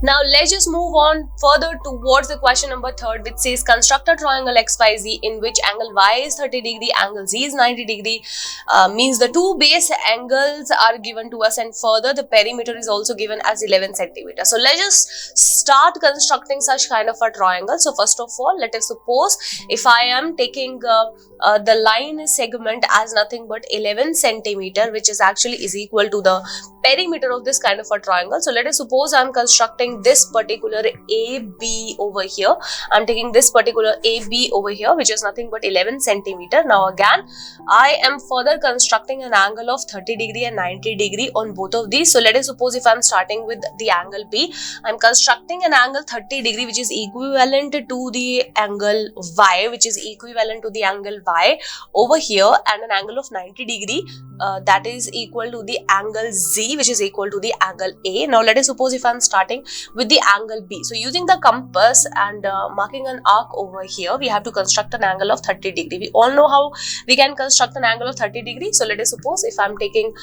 Now let's just move on further towards the question number 3, which says construct a triangle XYZ in which angle Y is 30 degree, angle Z is 90 degree. Means the two base angles are given to us, and further the perimeter is also given as 11 centimeter. So let's just start constructing such kind of a triangle. So first of all, let us suppose if I am taking the line segment as nothing but 11 centimeter, which is actually is equal to the perimeter of this kind of a triangle. So let us suppose I am constructing this particular AB over here. I am taking this particular AB over here, which is nothing but 11 centimeter. Now again, I am further constructing an angle of 30 degree and 90 degree on both of these. So let us suppose if I am starting with the angle B, I am constructing an angle 30 degree which is equivalent to the angle Y, which is equivalent to the angle Y over here, and an angle of 90 degree that is equal to the angle Z, which is equal to the angle A. Now let us suppose if I am starting with the angle B. So using the compass and marking an arc over here, we have to construct an angle of 30 degree. We all know how we can construct an angle of 30 degree. So let us suppose if I am taking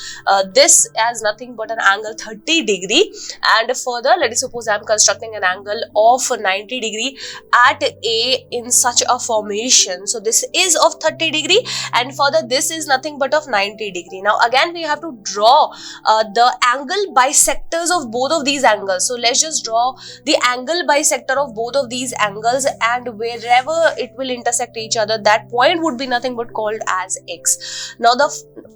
this as nothing but an angle 30 degree, and further let us suppose I am constructing an angle of 90 degree at A in such a formation. So this is of 30 degree and further this is nothing but of 90 degree. Now again we have to draw the angle bisectors of both of these angles. So let's just draw the angle bisector of both of these angles, and wherever it will intersect each other, that point would be nothing but called as X. Now the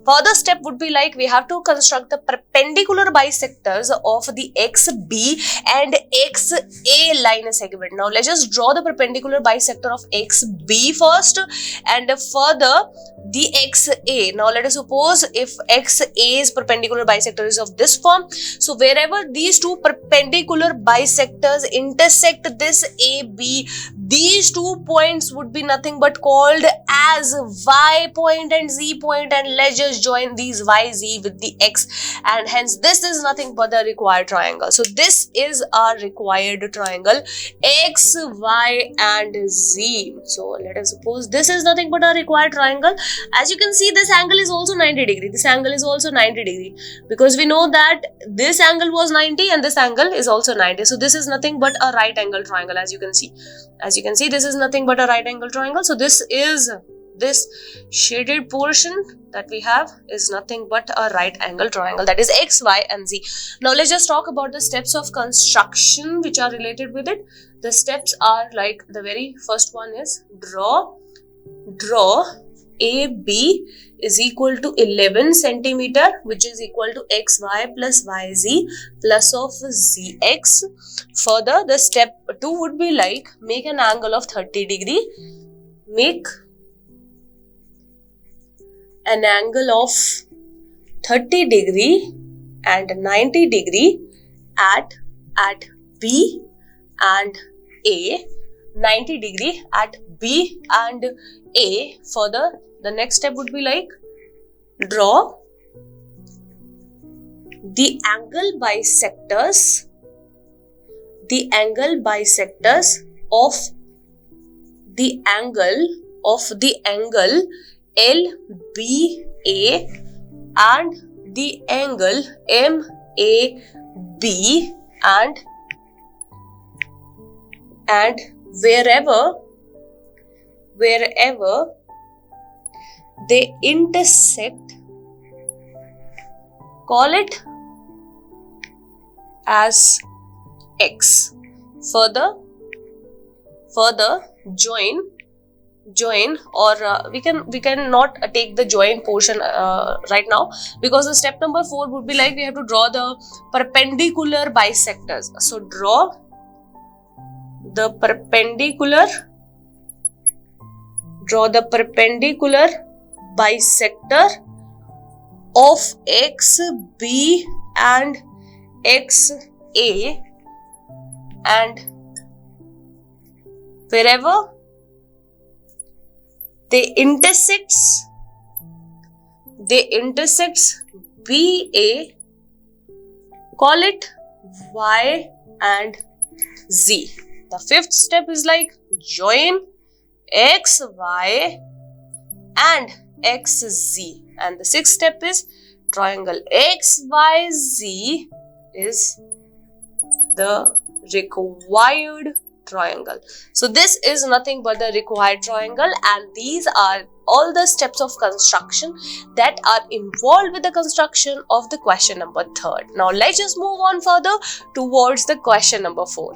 further step would be like we have to construct the perpendicular bisectors of the XB and XA line segment. Now let's just draw the perpendicular bisector of XB first and further the XA. Now let us suppose if XA's perpendicular bisector is of this form, so wherever these two perpendicular bisectors intersect this AB, these 2 points would be nothing but called as Y point and Z point, and let's just join these YZ with the X, and hence this is nothing but the required triangle. So this is our required triangle X, Y and Z. So let us suppose this is nothing but a required triangle. As you can see, this angle is also 90 degree. This angle is also 90 degree because we know that this angle was 90 and this angle is also 90. So this is nothing but a right angle triangle. As you can see, this is nothing but a right angle triangle. So this shaded portion that we have is nothing but a right angle triangle, that is X, Y and Z. Now let's just talk about the steps of construction which are related with it. The steps are like, the very first one is draw AB is equal to 11 centimeter, which is equal to XY plus YZ plus of ZX. Further, the step 2 would be like make an angle of 30 degree. Make an angle of 30 degree and 90 degree at B and A. 90 degree at B and A. Further, the next step would be like draw the angle bisectors of the angle LBA and the angle MAB, and wherever they intersect, call it as X. Further join or we can not take the join portion right now, because the step number 4 would be like we have to draw the perpendicular bisectors. So draw the perpendicular bisector of XB and XA, and wherever they intersects BA, call it Y and Z. The fifth step is like join X, Y and XZ, and the sixth step is triangle XYZ is the required triangle. So this is nothing but the required triangle, and these are all the steps of construction that are involved with the construction of the question number 3rd. Now let's just move on further towards the question number 4.